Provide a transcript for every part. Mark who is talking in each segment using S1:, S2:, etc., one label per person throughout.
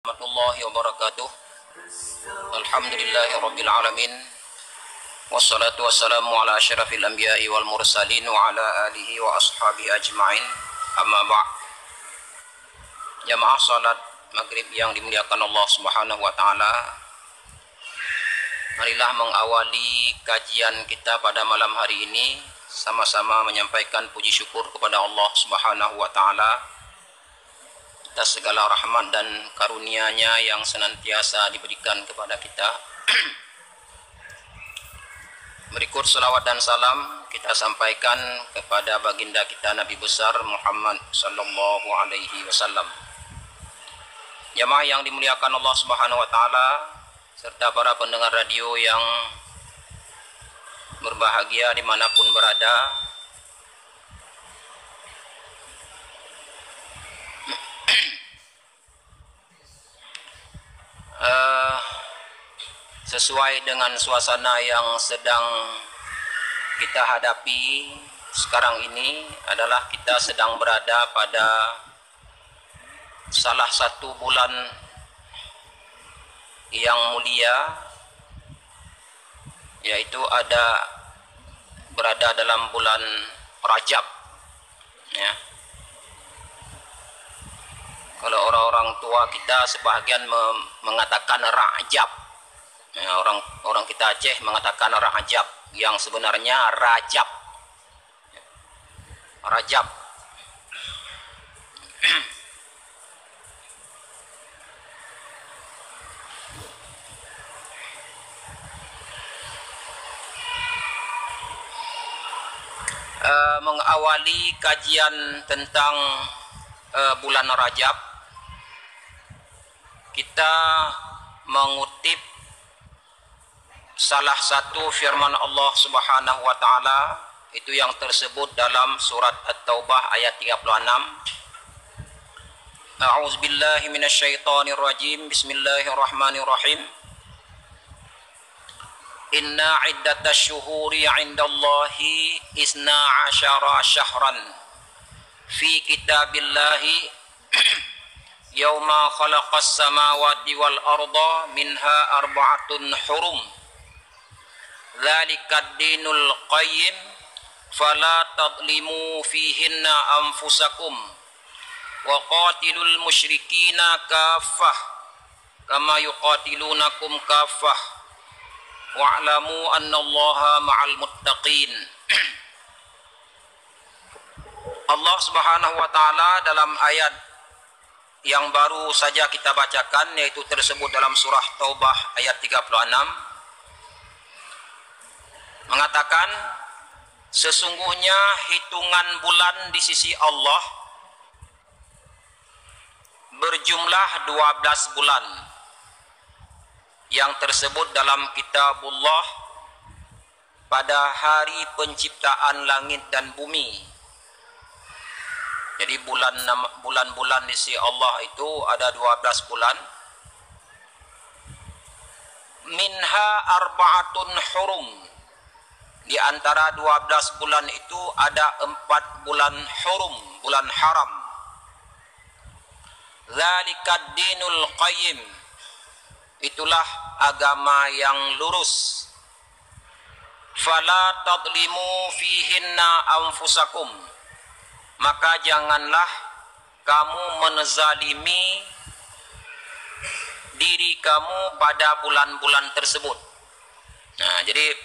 S1: Warahmatullahi wabarakatuh. Alhamdulillahirabbil alamin. Wassalatu wassalamu ala asyrafil anbiya'i wal mursalin wa ala alihi wa ashabihi ajma'in. Amma ba'd. Jamaah salat maghrib yang dimuliakan Allah Subhanahu wa taala. Marilah mengawali kajian kita pada malam hari ini sama-sama menyampaikan puji syukur kepada Allah Subhanahu wa taala atas segala rahmat dan karunia-Nya yang senantiasa diberikan kepada kita. Berikut selawat dan salam kita sampaikan kepada baginda kita Nabi besar Muhammad sallallahu alaihi wasallam. Jamaah yang dimuliakan Allah Subhanahu wa taala serta para pendengar radio yang berbahagia dimanapun berada. Sesuai dengan suasana yang sedang kita hadapi sekarang ini adalah kita sedang berada pada salah satu bulan yang mulia, yaitu berada dalam bulan Rajab, ya. Kalau orang-orang tua kita sebahagian mengatakan Rajab, ya, orang kita Aceh mengatakan Rajab, yang sebenarnya Rajab. Rajab. Mengawali kajian tentang bulan Rajab, kita mengutip salah satu firman Allah Subhanahu wa taala, itu yang tersebut dalam surat At-Taubah ayat 36. A'udzubillahi minasyaitonirrajim. Bismillahirrahmanirrahim. Inna iddatash syuhuri 'indallahi isna 'asyara syahran fi kitabillahi yauma khalaqas samawati wal arda minha arba'atun hurum dzalikad dinul qayyim fala tadlimu fihinna anfusakum wa qatilul musyrikina kaffah kama yuqatilunakum kaffah wa'lamu annallaha ma'al muttaqin. Allah Subhanahu wa taala dalam ayat yang baru saja kita bacakan, yaitu tersebut dalam surah Taubah ayat 36, mengatakan sesungguhnya hitungan bulan di sisi Allah berjumlah 12 bulan yang tersebut dalam kitabullah pada hari penciptaan langit dan bumi. Jadi bulan-bulan di sisi Allah itu ada 12 bulan. Minha arba'atun hurum. Di antara 12 bulan itu ada 4 bulan hurum, bulan haram. Dzalikad dinul qayyim. Itulah agama yang lurus. Fala tadlimu fihinna anfusakum. Maka janganlah kamu menzalimi diri kamu pada bulan-bulan tersebut. Nah, jadi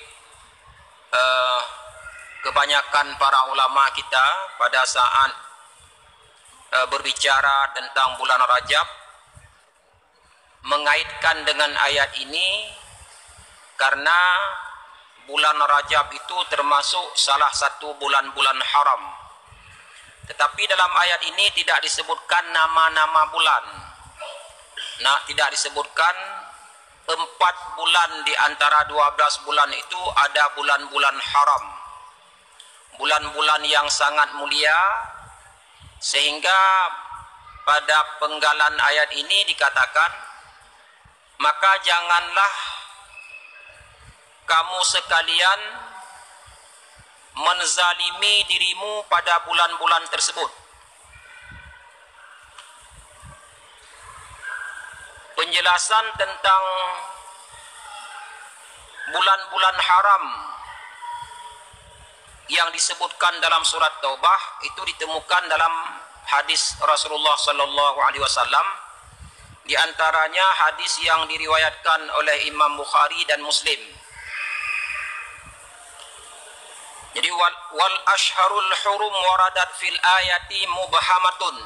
S1: kebanyakan para ulama kita pada saat berbicara tentang bulan Rajab mengaitkan dengan ayat ini, karena bulan Rajab itu termasuk salah satu bulan-bulan haram. Tetapi dalam ayat ini tidak disebutkan nama-nama bulan. Nah, tidak disebutkan 4 bulan di antara 12 bulan itu ada bulan-bulan haram. Bulan-bulan yang sangat mulia, sehingga pada penggalan ayat ini dikatakan, maka janganlah kamu sekalian menzalimi dirimu pada bulan-bulan tersebut. penjelasan tentang bulan-bulan haram yang disebutkan dalam surat Taubah itu ditemukan dalam hadis Rasulullah sallallahu alaihi wasallam, di antaranya hadis yang diriwayatkan oleh Imam Bukhari dan Muslim. Jadi wal ashharul hurum waradat fil ayati mubhamatun.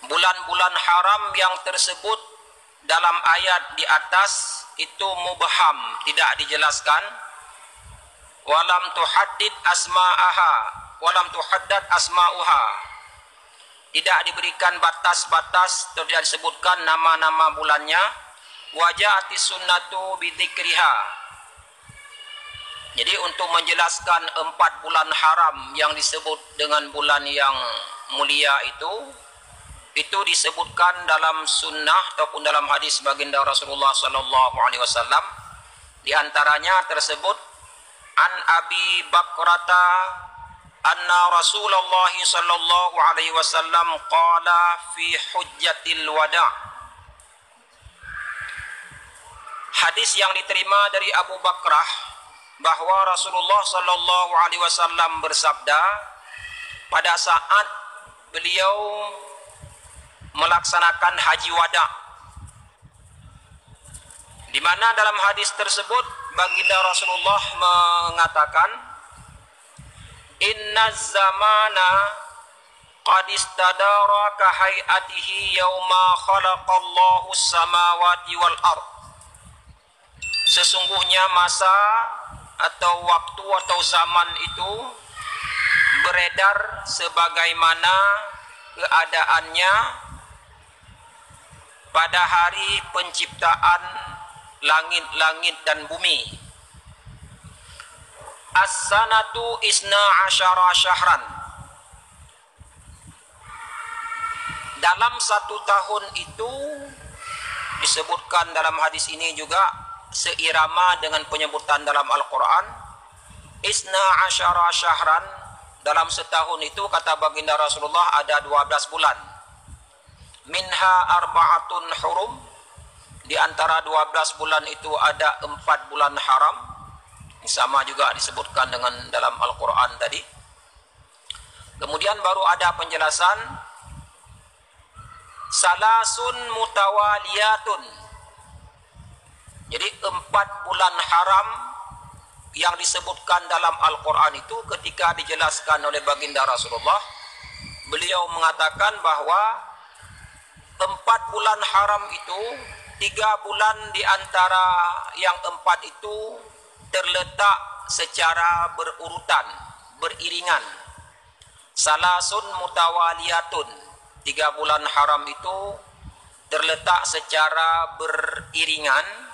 S1: Bulan-bulan haram yang tersebut dalam ayat di atas itu mubham, tidak dijelaskan. Walam tuhaddid asma'aha, walam tuhaddad asma'uha. Tidak diberikan batas-batas, tidak disebutkan nama-nama bulannya. Waja'atis sunnatu bidzikriha. Jadi untuk menjelaskan 4 bulan haram yang disebut dengan bulan yang mulia itu disebutkan dalam sunnah ataupun dalam hadis baginda Rasulullah sallallahu alaihi wasallam. Di antaranya tersebut an Abi Bakrata anna Rasulullah sallallahu alaihi wasallam qala fi hujjatil wada'. Hadis yang diterima dari Abu Bakrah bahwa Rasulullah sallallahu alaihi wasallam bersabda pada saat beliau melaksanakan haji wada', di mana dalam hadis tersebut baginda Rasulullah mengatakan, inna zamana qad istadara ka hayatihi yauma khalaqallahu samawati wal ard. Sesungguhnya masa atau waktu atau zaman itu beredar sebagaimana keadaannya pada hari penciptaan langit-langit dan bumi. As-sanatu isna asyara syahran. Dalam 1 tahun itu disebutkan dalam hadis ini juga seirama dengan penyebutan dalam Al-Quran, isna asyara syahran. Dalam setahun itu kata baginda Rasulullah ada 12 bulan. Minha arba'atun hurum. Di antara 12 bulan itu ada 4 bulan haram. Sama juga disebutkan dengan dalam Al-Quran tadi. Kemudian baru ada penjelasan salasun mutawaliyatun. Jadi 4 bulan haram yang disebutkan dalam Al-Quran itu ketika dijelaskan oleh baginda Rasulullah, beliau mengatakan bahwa 4 bulan haram itu 3 bulan di antara yang 4 itu terletak secara berurutan, beriringan. Salasun mutawaliyatun. 3 bulan haram itu terletak secara beriringan.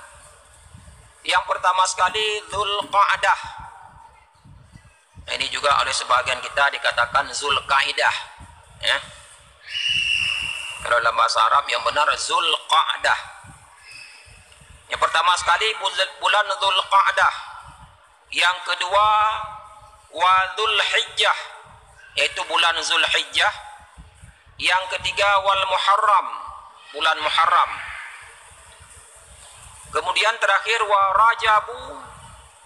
S1: Yang pertama sekali Dzulqa'dah. Ini juga oleh sebagian kita dikatakan Zulqaidah, ya. Kalau dalam bahasa Arab yang benar Zulqa'dah. Yang pertama sekali bulan Dzulqa'dah. Yang kedua wa Dzulhijjah, yaitu bulan Zulhijjah. Yang ketiga wal Muharram, bulan Muharram. Kemudian terakhir wa Rajabu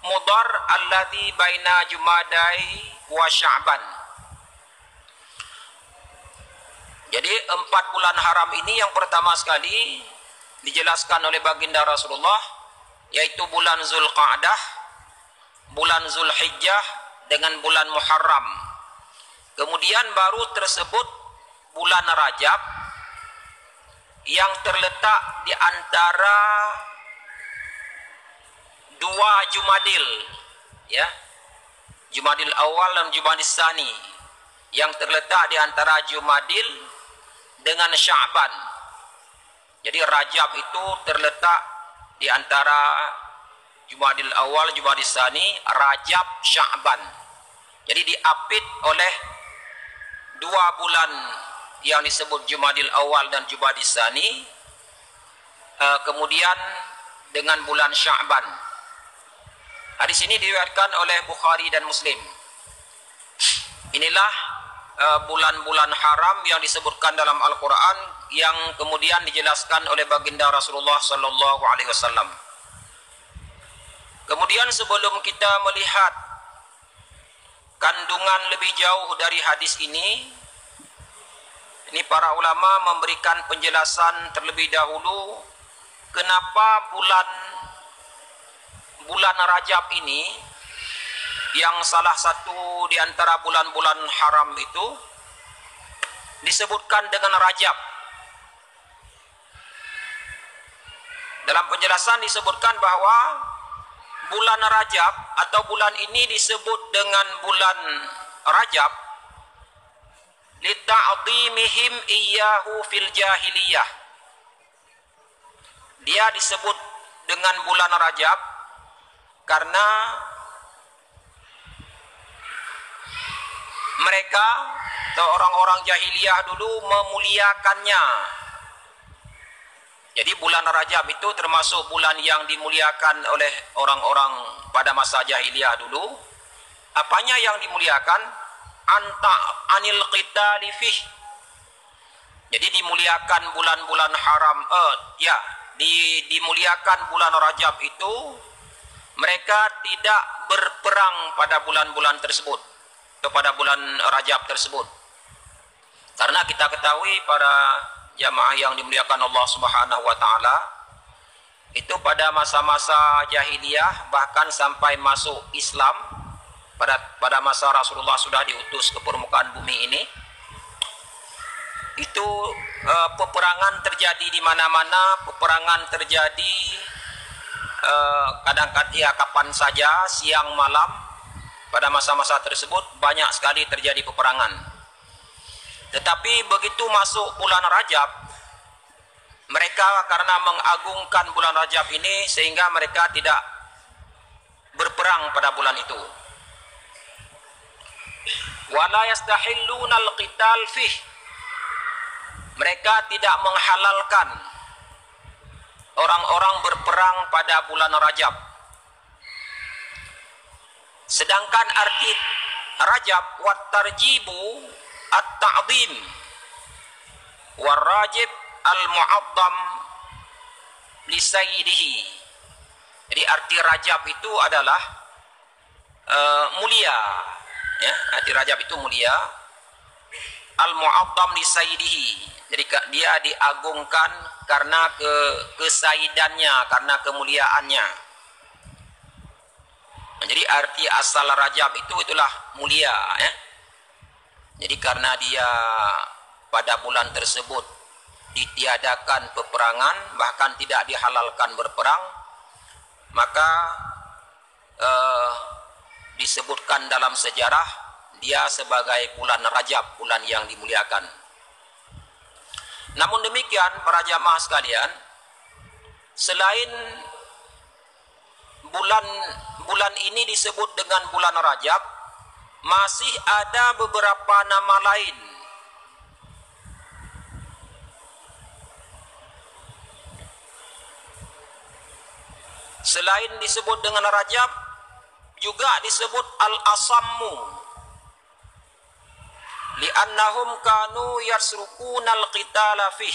S1: Mudhar alladzi baina Jumadai wa Sya'ban. Jadi 4 bulan haram ini yang pertama sekali dijelaskan oleh baginda Rasulullah, yaitu bulan Zulqa'dah, bulan Zulhijjah dengan bulan Muharram. Kemudian baru tersebut bulan Rajab yang terletak di antara 2 Jumadil, ya, Jumadil awal dan Jumadil tsani, yang terletak di antara Jumadil dengan Sya'ban. Jadi Rajab itu terletak di antara Jumadil awal, Jumadil tsani, Rajab, Sya'ban. Jadi diapit oleh 2 bulan yang disebut Jumadil awal dan Jumadil tsani, kemudian dengan bulan Sya'ban. Hadis ini diriwayatkan oleh Bukhari dan Muslim. Inilah bulan-bulan haram yang disebutkan dalam Al-Quran yang kemudian dijelaskan oleh baginda Rasulullah sallallahu alaihi wasallam. Kemudian sebelum kita melihat kandungan lebih jauh dari hadis ini para ulama memberikan penjelasan terlebih dahulu kenapa bulan Rajab ini yang salah satu di antara bulan-bulan haram itu disebutkan dengan Rajab. Dalam penjelasan disebutkan bahwa bulan Rajab atau bulan ini disebut dengan bulan Rajab lita'dhimihim iyyahu fil jahiliyah. Dia disebut dengan bulan Rajab karena mereka atau orang-orang jahiliyah dulu memuliakannya. Jadi bulan Rajab itu termasuk bulan yang dimuliakan oleh orang-orang pada masa jahiliyah dulu. Apanya yang dimuliakan? Anil qitali fih. Jadi dimuliakan bulan-bulan haram. Dimuliakan bulan Rajab itu, mereka tidak berperang pada bulan-bulan tersebut atau pada bulan Rajab tersebut. Karena kita ketahui para jamaah yang dimuliakan Allah Subhanahu wa taala, itu pada masa-masa jahiliyah bahkan sampai masuk Islam, pada masa Rasulullah sudah diutus ke permukaan bumi ini, itu peperangan terjadi di mana-mana. Peperangan terjadi kadang-kadang kapan saja, siang malam. Pada masa-masa tersebut banyak sekali terjadi peperangan. Tetapi begitu masuk bulan Rajab, mereka karena mengagungkan bulan Rajab ini sehingga mereka tidak berperang pada bulan itu. Wala yastahilluna al-qital fih. Mereka tidak menghalalkan orang-orang berperang pada bulan Rajab. Sedangkan arti Rajab wat tarjibu at-ta'zim war rajib al-mu'azzam li sayyidihi. Jadi arti Rajab itu adalah mulia, ya, arti Rajab itu mulia. Al-mu'azzam li sayyidihi. Jadi dia diagungkan karena kesaidannya, karena kemuliaannya. Jadi arti asal Rajab itulah mulia, ya. Jadi karena dia pada bulan tersebut ditiadakan peperangan, bahkan tidak dihalalkan berperang, maka disebutkan dalam sejarah dia sebagai bulan Rajab, bulan yang dimuliakan. Namun demikian para jamaah sekalian, selain bulan ini disebut dengan bulan Rajab, masih ada beberapa nama lain. Selain disebut dengan Rajab, juga disebut Al-Asammu, li'annahum kanu yasrukuna al-qitala fih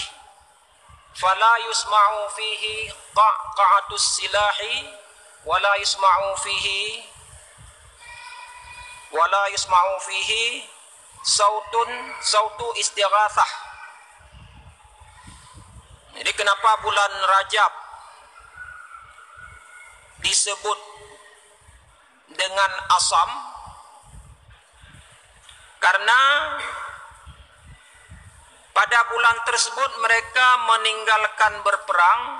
S1: fala yusma'u fihi qa'qa'atus silahi wala yusma'u fihi sautu istighatsah. Jadi kenapa bulan Rajab disebut dengan asam? Karena pada bulan tersebut mereka meninggalkan berperang,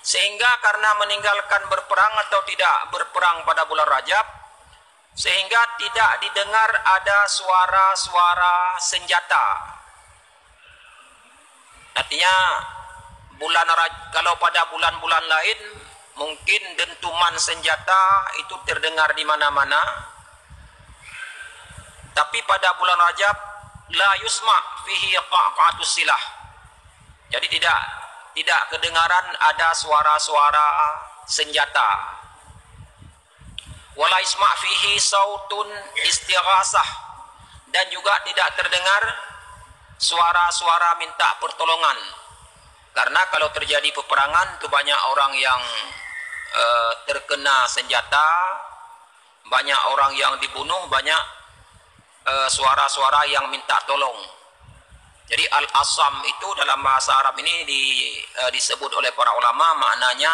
S1: sehingga karena meninggalkan berperang atau tidak berperang pada bulan Rajab, sehingga tidak didengar ada suara-suara senjata. Artinya kalau pada bulan-bulan lain mungkin dentuman senjata itu terdengar di mana-mana, tapi pada bulan Rajab la yusma fihi qa'qatus silah. Jadi tidak kedengaran ada suara-suara senjata. Wala yusma fihi sautun istighatsah, dan juga tidak terdengar suara-suara minta pertolongan. Karena kalau terjadi peperangan itu banyak orang yang terkena senjata, banyak orang yang dibunuh, banyak suara-suara yang minta tolong. Jadi al-asam itu dalam bahasa Arab ini disebut oleh para ulama maknanya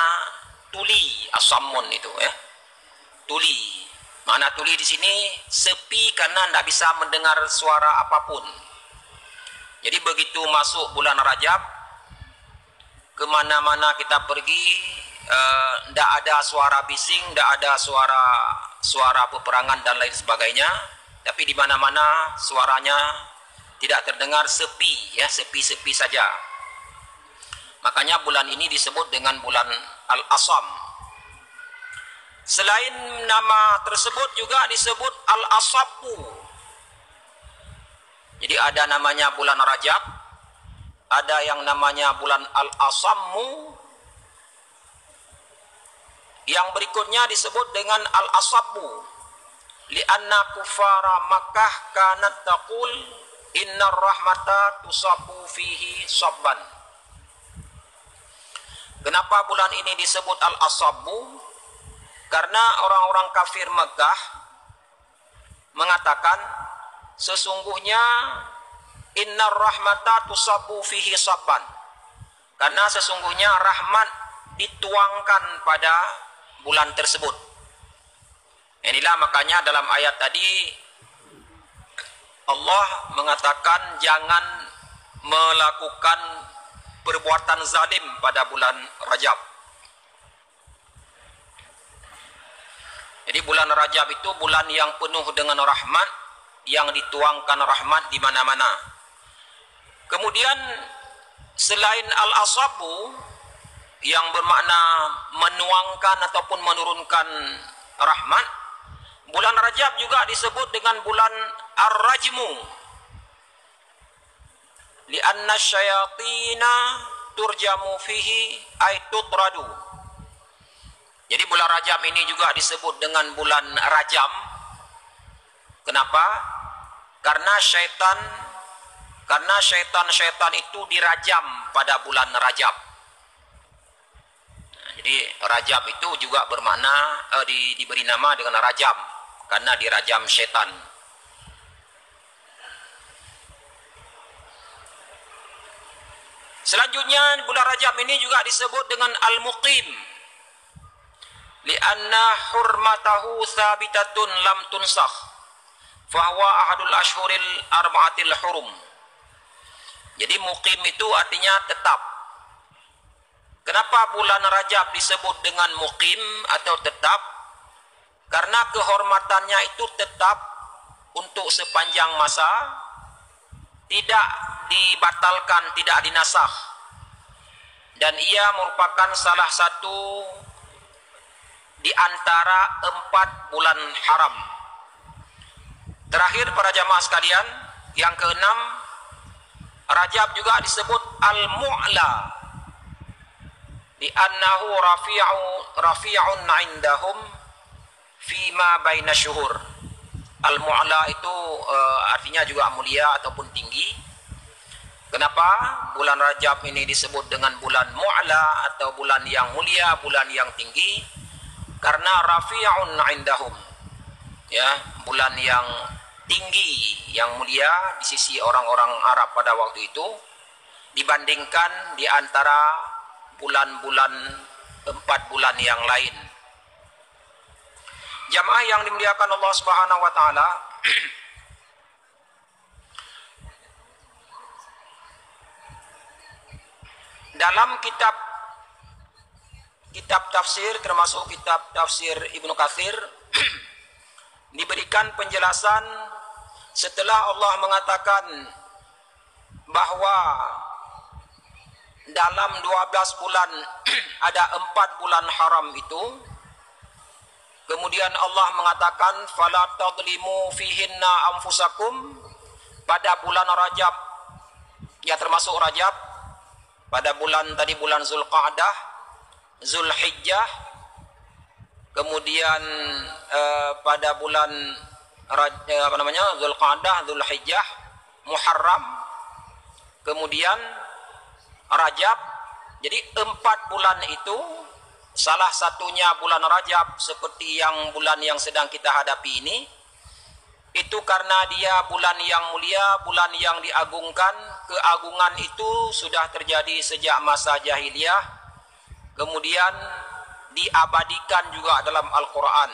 S1: tuli, asamun itu ya. Tuli. Makna tuli di sini sepi karena tidak bisa mendengar suara apapun. Jadi begitu masuk bulan Rajab, kemana-mana kita pergi, tidak ada suara bising, tidak ada suara peperangan dan lain sebagainya. Tapi di mana-mana suaranya tidak terdengar, sepi ya, sepi-sepi saja. Makanya bulan ini disebut dengan bulan Al-Asam. Selain nama tersebut juga disebut Al-Asabu. Jadi ada namanya bulan Rajab, ada yang namanya bulan Al-Asammu, yang berikutnya disebut dengan Al-Asabu. Lianna kufara Makkah kanat taqul innar rahmata tusabu fihi sabban. Kenapa bulan ini disebut Al-Asabu? Karena orang-orang kafir Mekah mengatakan sesungguhnya innar rahmata tusabu fihi sabban. Karena sesungguhnya rahmat dituangkan pada bulan tersebut. Inilah makanya dalam ayat tadi Allah mengatakan jangan melakukan perbuatan zalim pada bulan Rajab. Jadi bulan Rajab itu bulan yang penuh dengan rahmat, yang dituangkan rahmat di mana-mana. Kemudian selain al-asabu yang bermakna menuangkan ataupun menurunkan rahmat, bulan Rajab juga disebut dengan bulan Ar-Rajmu. Lianna syayatina turjamu fihi ay tutradu. Jadi bulan Rajab ini juga disebut dengan bulan Rajam. Kenapa? Karena syaitan itu dirajam pada bulan Rajab. Jadi Rajab itu juga bermakna diberi nama dengan Rajam karena dirajam syaitan. Selanjutnya bulan Rajab ini juga disebut dengan Al-Muqim. Lianna hurmatahu thabitatun lam tunsakh. Fahuwa ahadul ashhuril arba'atil hurum. Jadi muqim itu artinya tetap. Kenapa bulan Rajab disebut dengan muqim atau tetap? Karena kehormatannya itu tetap untuk sepanjang masa, tidak dibatalkan, tidak dinasakh. Dan ia merupakan salah satu di antara 4 bulan haram. Terakhir para jamaah sekalian, yang keenam, Rajab juga disebut Al-Mu'la. Li'annahu rafi'un 'indahum fima baina syuhur. Al-Mu'la itu artinya juga mulia ataupun tinggi. Kenapa bulan Rajab ini disebut dengan bulan Mu'la atau bulan yang mulia, bulan yang tinggi? Karena rafi'un 'indahum. Ya, bulan yang tinggi, yang mulia di sisi orang-orang Arab pada waktu itu dibandingkan di antara bulan-bulan 4 bulan yang lain. Jamaah yang dimuliakan Allah Subhanahu wa taala, dalam kitab tafsir termasuk kitab tafsir Ibnu Katsir diberikan penjelasan setelah Allah mengatakan bahwa dalam 12 bulan ada 4 bulan haram itu. Kemudian Allah mengatakan fala tadlimu fihinna anfusakum, pada bulan Rajab, ya termasuk Rajab, pada bulan tadi bulan Zulqa'dah, Zulhijjah, kemudian pada bulan Zulqa'dah, Zulhijjah, Muharram, kemudian Rajab. Jadi 4 bulan itu, salah satunya bulan Rajab seperti yang bulan yang sedang kita hadapi ini, itu karena dia bulan yang mulia, bulan yang diagungkan. Keagungan itu sudah terjadi sejak masa jahiliyah, kemudian diabadikan juga dalam Al-Quran.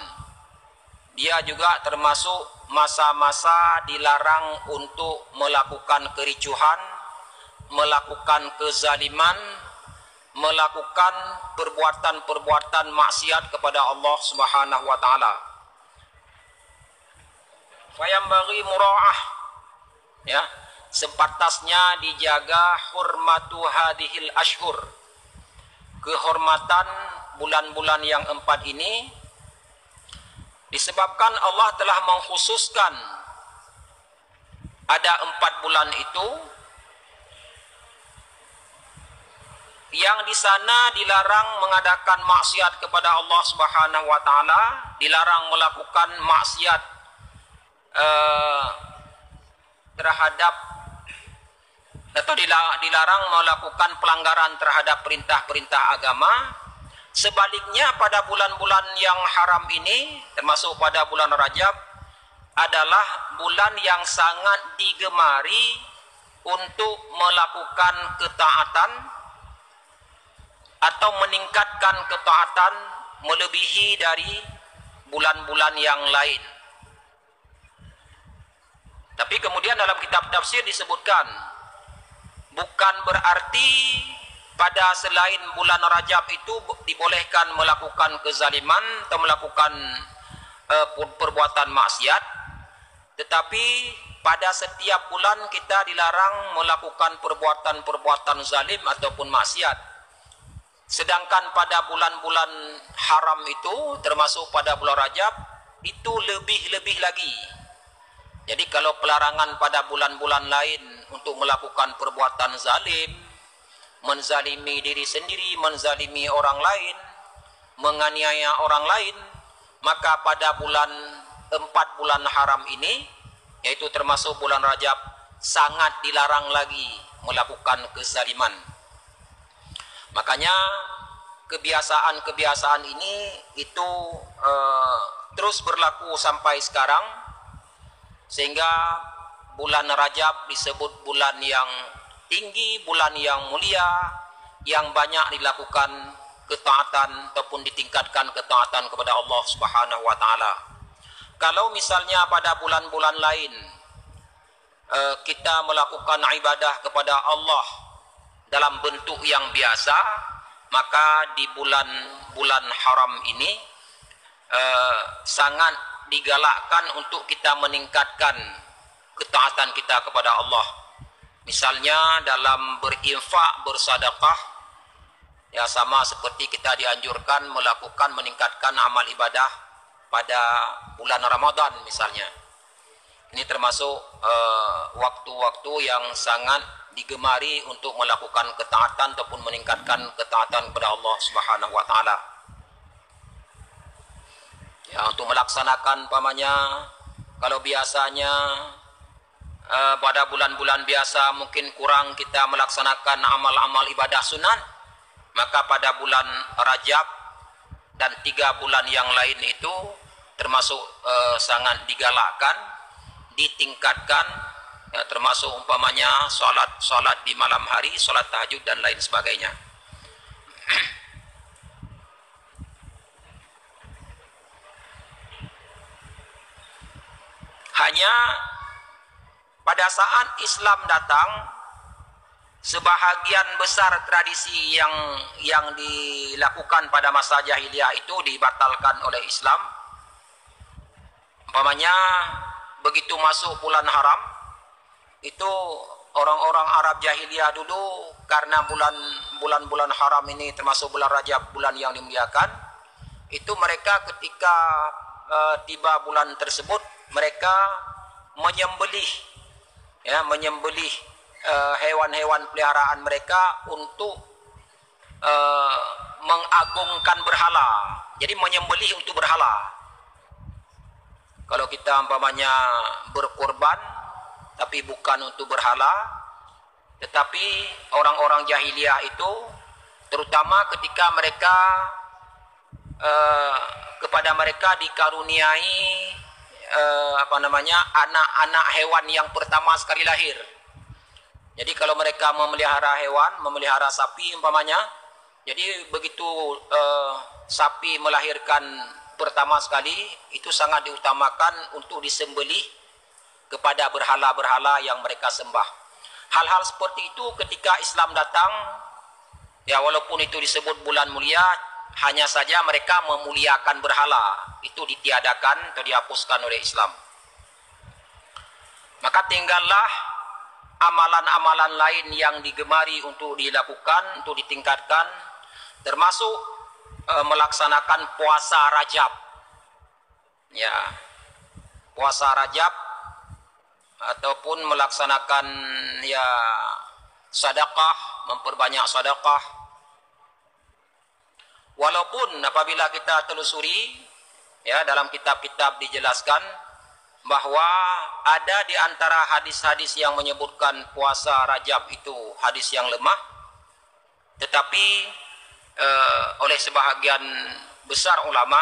S1: Dia juga termasuk masa-masa dilarang untuk melakukan kericuhan, melakukan kezaliman, melakukan perbuatan-perbuatan maksiat kepada Allah Subhanahu wa taala. Fayambaghi mura'ah, ya, sepatasnya dijaga hurmatu hadhil ashhur, kehormatan bulan-bulan yang 4 ini, disebabkan Allah telah mengkhususkan ada 4 bulan itu yang di sana dilarang mengadakan maksiat kepada Allah Subhanahu wa taala, dilarang melakukan maksiat terhadap atau dilarang melakukan pelanggaran terhadap perintah-perintah agama. Sebaliknya pada bulan-bulan yang haram ini, termasuk pada bulan Rajab, adalah bulan yang sangat digemari untuk melakukan ketaatan atau meningkatkan ketaatan melebihi dari bulan-bulan yang lain. Tapi kemudian dalam kitab tafsir disebutkan, bukan berarti pada selain bulan Rajab itu dibolehkan melakukan kezaliman atau melakukan perbuatan maksiat, tetapi pada setiap bulan kita dilarang melakukan perbuatan-perbuatan zalim ataupun maksiat. Sedangkan pada bulan-bulan haram itu, termasuk pada bulan Rajab, itu lebih-lebih lagi. Jadi kalau pelarangan pada bulan-bulan lain untuk melakukan perbuatan zalim, menzalimi diri sendiri, menzalimi orang lain, menganiaya orang lain, maka pada 4 bulan haram ini, yaitu termasuk bulan Rajab, sangat dilarang lagi melakukan kezaliman. Makanya kebiasaan-kebiasaan ini itu terus berlaku sampai sekarang, sehingga bulan Rajab disebut bulan yang tinggi, bulan yang mulia, yang banyak dilakukan ketaatan ataupun ditingkatkan ketaatan kepada Allah Subhanahu wa taala. Kalau misalnya pada bulan-bulan lain kita melakukan ibadah kepada Allah dalam bentuk yang biasa, maka di bulan-bulan haram ini sangat digalakkan untuk kita meningkatkan ketaatan kita kepada Allah. Misalnya dalam berinfak, bersedekah, ya sama seperti kita dianjurkan meningkatkan amal ibadah pada bulan Ramadan misalnya. Ini termasuk waktu-waktu yang sangat digemari untuk melakukan ketaatan ataupun meningkatkan ketaatan kepada Allah Subhanahu wa taala. Ya, untuk melaksanakan pamannya, kalau biasanya pada bulan-bulan biasa mungkin kurang kita melaksanakan amal-amal ibadah sunat, maka pada bulan Rajab dan 3 bulan yang lain itu termasuk sangat digalakkan, ditingkatkan, ya, termasuk umpamanya salat di malam hari, salat tahajud dan lain sebagainya. Hanya pada saat Islam datang, sebahagian besar tradisi yang dilakukan pada masa jahiliyah itu dibatalkan oleh Islam. Umpamanya begitu masuk bulan haram, itu orang-orang Arab jahiliyah dulu, karena bulan-bulan haram ini termasuk bulan Rajab, bulan yang dimuliakan, itu mereka ketika tiba bulan tersebut, mereka menyembelih hewan-hewan peliharaan mereka untuk mengagungkan berhala. Jadi menyembelih untuk berhala. Kalau kita umpamanya berkorban tapi bukan untuk berhala, tetapi orang-orang jahiliyah itu terutama ketika mereka kepada mereka dikaruniai anak-anak hewan yang pertama sekali lahir. Jadi kalau mereka memelihara hewan, memelihara sapi umpamanya, jadi begitu sapi melahirkan pertama sekali, itu sangat diutamakan untuk disembelih kepada berhala-berhala yang mereka sembah. Hal-hal seperti itu ketika Islam datang, ya walaupun itu disebut bulan mulia, hanya saja mereka memuliakan berhala. Itu ditiadakan atau dihapuskan oleh Islam. Maka tinggallah amalan-amalan lain yang digemari untuk dilakukan, untuk ditingkatkan, termasuk melaksanakan puasa Rajab. Ya, puasa Rajab ataupun melaksanakan ya sedekah, memperbanyak sedekah. Walaupun apabila kita telusuri, ya dalam kitab-kitab dijelaskan bahwa ada di antara hadis-hadis yang menyebutkan puasa Rajab itu hadis yang lemah, tetapi oleh sebahagian besar ulama,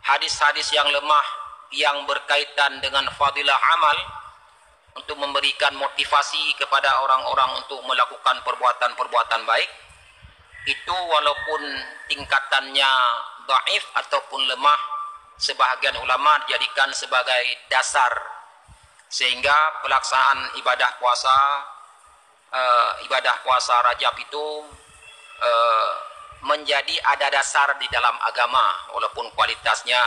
S1: hadis-hadis yang lemah yang berkaitan dengan fadilah amal untuk memberikan motivasi kepada orang-orang untuk melakukan perbuatan-perbuatan baik, itu walaupun tingkatannya dhaif ataupun lemah, sebahagian ulama dijadikan sebagai dasar sehingga pelaksanaan ibadah puasa Rajab itu menjadi ada dasar di dalam agama walaupun kualitasnya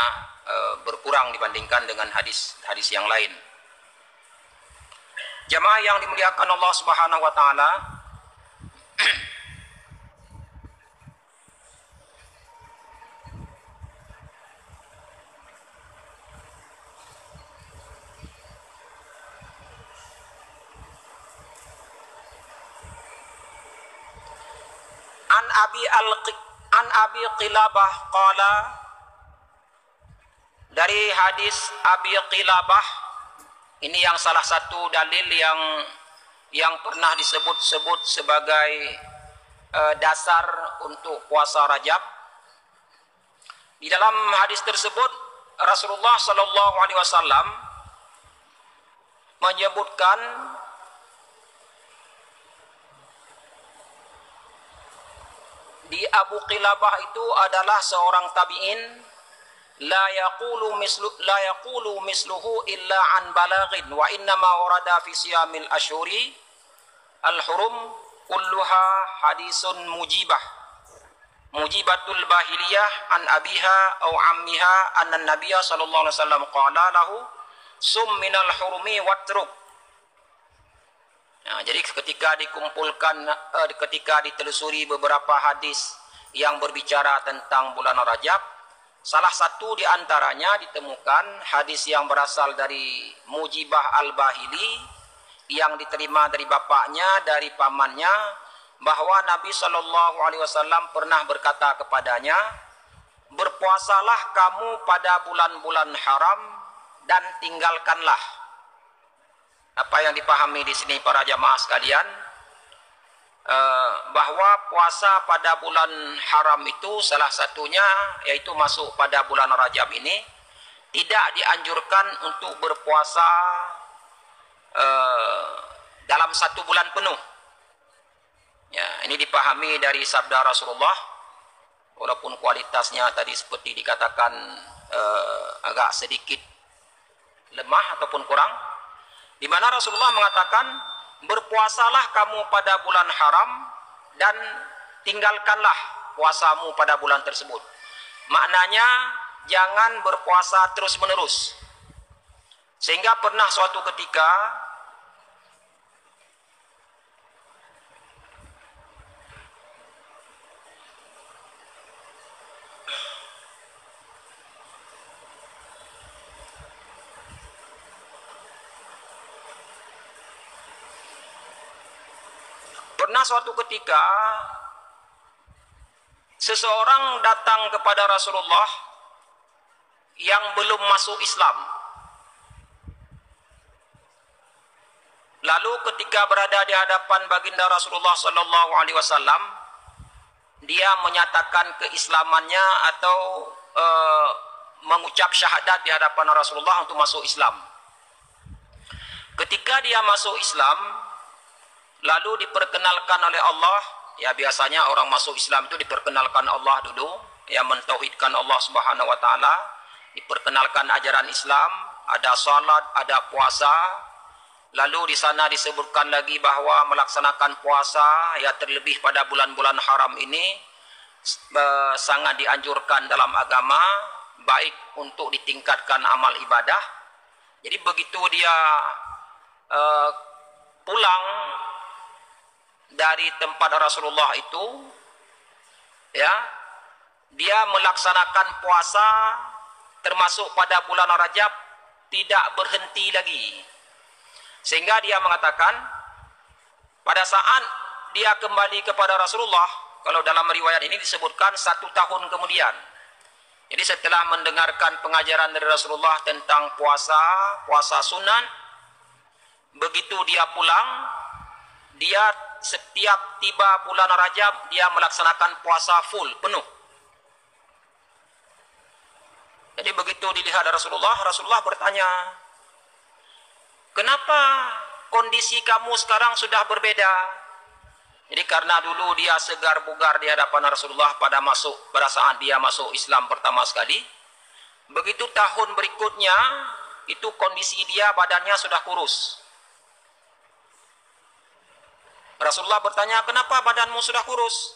S1: berkurang dibandingkan dengan hadis-hadis yang lain. Jamaah yang dimuliakan Allah Subhanahu wa taala, An Abi Qilabah qala, dari hadis Abi Qilabah, ini yang salah satu dalil yang pernah disebut-sebut sebagai dasar untuk puasa Rajab. Di dalam hadis tersebut Rasulullah Shallallahu Alaihi Wasallam menyebutkan di Abu Qilabah itu adalah seorang tabi'in, la yaqulu misluhu illa an balaghin wa innama warada fi siyamil ashuri al-hurum kulluha hadisun mujibatul bahiliyah an abiha aw ammiha anna nabiyya sallallahu alaihi wasallam qala lahu sum minal hurumi watruk. Nah, jadi ketika ditelusuri beberapa hadis yang berbicara tentang bulan Rajab, salah satu di antaranya ditemukan hadis yang berasal dari Mujibah al-Bahili yang diterima dari bapaknya, dari pamannya, bahwa Nabi Shallallahu Alaihi Wasallam pernah berkata kepadanya, berpuasalah kamu pada bulan-bulan haram dan tinggalkanlah. Apa yang dipahami di sini para jamaah sekalian, bahwa puasa pada bulan haram itu salah satunya yaitu masuk pada bulan Rajab ini tidak dianjurkan untuk berpuasa dalam satu bulan penuh. Ya, ini dipahami dari sabda Rasulullah, walaupun kualitasnya tadi seperti dikatakan agak sedikit lemah ataupun kurang, di mana Rasulullah mengatakan, berpuasalah kamu pada bulan haram dan tinggalkanlah puasamu pada bulan tersebut. Maknanya jangan berpuasa terus menerus. Sehingga pernah suatu ketika seseorang datang kepada Rasulullah yang belum masuk Islam. Lalu ketika berada di hadapan baginda Rasulullah sallallahu alaihi wasallam, dia menyatakan keislamannya atau mengucap syahadat di hadapan Rasulullah untuk masuk Islam. Ketika dia masuk Islam, lalu diperkenalkan oleh Allah, ya biasanya orang masuk Islam itu diperkenalkan Allah dulu, ya mentauhidkan Allah Subhanahu wa taala, diperkenalkan ajaran Islam, ada salat, ada puasa. Lalu di sana disebutkan lagi bahwa melaksanakan puasa, ya terlebih pada bulan-bulan haram ini sangat dianjurkan dalam agama, baik untuk ditingkatkan amal ibadah. Jadi begitu dia pulang dari tempat Rasulullah itu, ya, dia melaksanakan puasa termasuk pada bulan Rajab, tidak berhenti lagi. Sehingga dia mengatakan pada saat dia kembali kepada Rasulullah, kalau dalam riwayat ini disebutkan 1 tahun kemudian. Jadi setelah mendengarkan pengajaran dari Rasulullah tentang puasa sunnah, begitu dia pulang, dia setiap tiba bulan Rajab dia melaksanakan puasa full, penuh. Jadi begitu dilihat Rasulullah bertanya, kenapa kondisi kamu sekarang sudah berbeda? Jadi karena dulu dia segar bugar di hadapan Rasulullah pada saat dia masuk Islam pertama sekali. Begitu tahun berikutnya, itu kondisi dia badannya sudah kurus. Rasulullah bertanya, kenapa badanmu sudah kurus?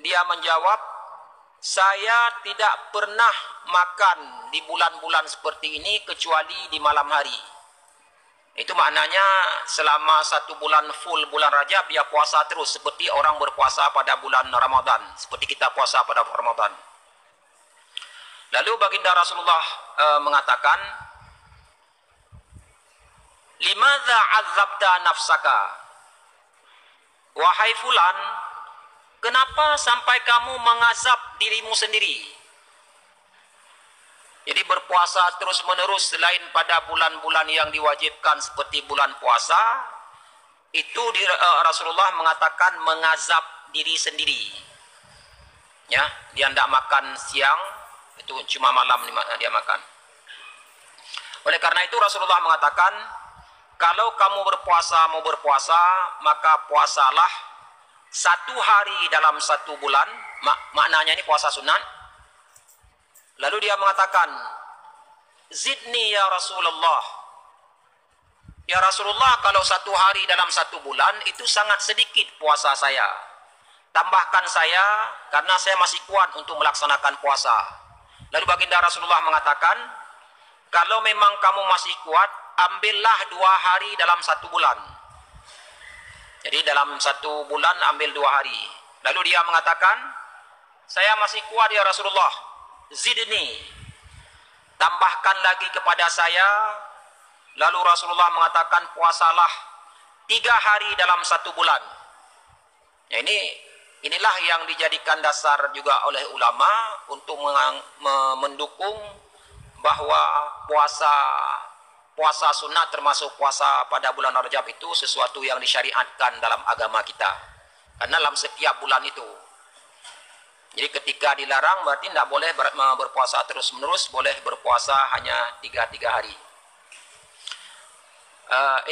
S1: Dia menjawab, saya tidak pernah makan di bulan-bulan seperti ini kecuali di malam hari. Itu maknanya selama 1 bulan full bulan Rajab dia puasa terus seperti orang berpuasa pada bulan Ramadan, seperti kita puasa pada Ramadan. Lalu baginda Rasulullah mengatakan, limadza azabta nafsaka? Wahai fulan, kenapa sampai kamu mengazab dirimu sendiri? Jadi berpuasa terus-menerus selain pada bulan-bulan yang diwajibkan seperti bulan puasa, itu Rasulullah mengatakan mengazab diri sendiri. Ya, dia tidak makan siang, itu cuma malam dia makan. Oleh karena itu Rasulullah mengatakan, kalau kamu mau berpuasa, maka puasalah 1 hari dalam 1 bulan, maknanya ini puasa sunat. Lalu dia mengatakan, zidni ya Rasulullah. Ya Rasulullah, kalau 1 hari dalam 1 bulan itu sangat sedikit puasa saya. Tambahkan saya, karena saya masih kuat untuk melaksanakan puasa. Lalu baginda Rasulullah mengatakan, kalau memang kamu masih kuat, ambillah 2 hari dalam 1 bulan. Jadi dalam 1 bulan ambil 2 hari. Lalu dia mengatakan, saya masih kuat ya Rasulullah, zidni, tambahkan lagi kepada saya. Lalu Rasulullah mengatakan, puasalah 3 hari dalam 1 bulan. Ya, inilah yang dijadikan dasar juga oleh ulama untuk mendukung bahwa puasa sunat termasuk puasa pada bulan Rajab itu sesuatu yang disyariatkan dalam agama kita. Karena dalam setiap bulan itu. Jadi ketika dilarang berarti tidak boleh berpuasa terus-menerus, boleh berpuasa hanya 3 hari.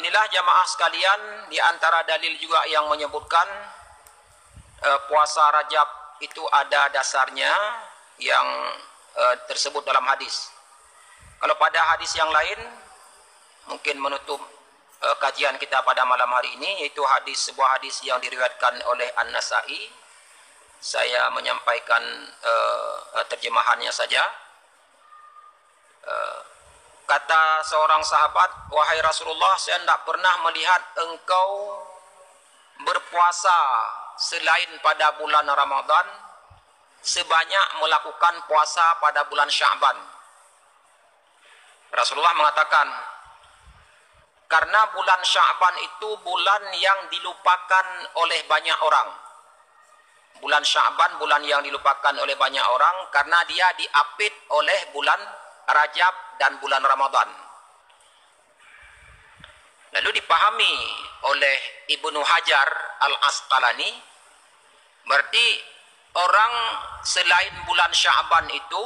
S1: Inilah jamaah sekalian, di antara dalil juga yang menyebutkan puasa Rajab itu ada dasarnya yang tersebut dalam hadis. Kalau pada hadis yang lain, mungkin menutup kajian kita pada malam hari ini, yaitu sebuah hadis yang diriwayatkan oleh An-Nasa'i. Saya menyampaikan terjemahannya saja. Kata seorang sahabat, wahai Rasulullah, saya tidak pernah melihat engkau berpuasa selain pada bulan Ramadan sebanyak melakukan puasa pada bulan Sya'ban. Rasulullah mengatakan, karena bulan Sya'ban itu bulan yang dilupakan oleh banyak orang. Bulan Sya'ban bulan yang dilupakan oleh banyak orang karena dia diapit oleh bulan Rajab dan bulan Ramadan. Lalu dipahami oleh Ibnu Hajar Al-Asqalani, berarti orang selain bulan Sya'ban itu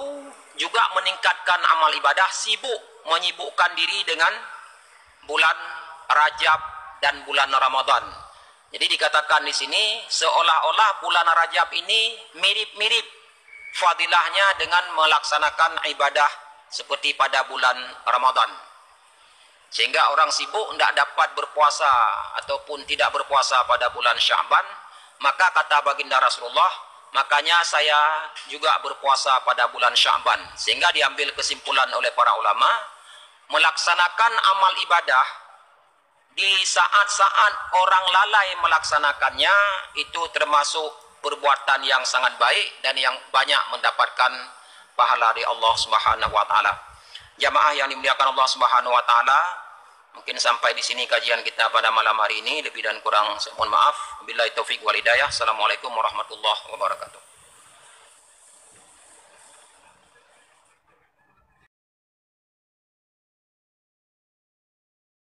S1: juga meningkatkan amal ibadah, menyibukkan diri dengan bulan Rajab dan bulan Ramadan. Jadi dikatakan di sini seolah-olah bulan Rajab ini mirip-mirip fadilahnya dengan melaksanakan ibadah seperti pada bulan Ramadan. Sehingga orang sibuk tidak dapat berpuasa ataupun tidak berpuasa pada bulan Sya'ban, maka kata baginda Rasulullah, makanya saya juga berpuasa pada bulan Sya'ban. Sehingga diambil kesimpulan oleh para ulama, melaksanakan amal ibadah di saat-saat orang lalai melaksanakannya itu termasuk perbuatan yang sangat baik dan yang banyak mendapatkan pahala dari Allah Subhanahu wa taala. Jamaah yang dimuliakan Allah Subhanahu wa taala, mungkin sampai di sini kajian kita pada malam hari ini. Lebih dan kurang saya mohon maaf. Billahi taufik wal hidayah. Assalamualaikum warahmatullahi wabarakatuh.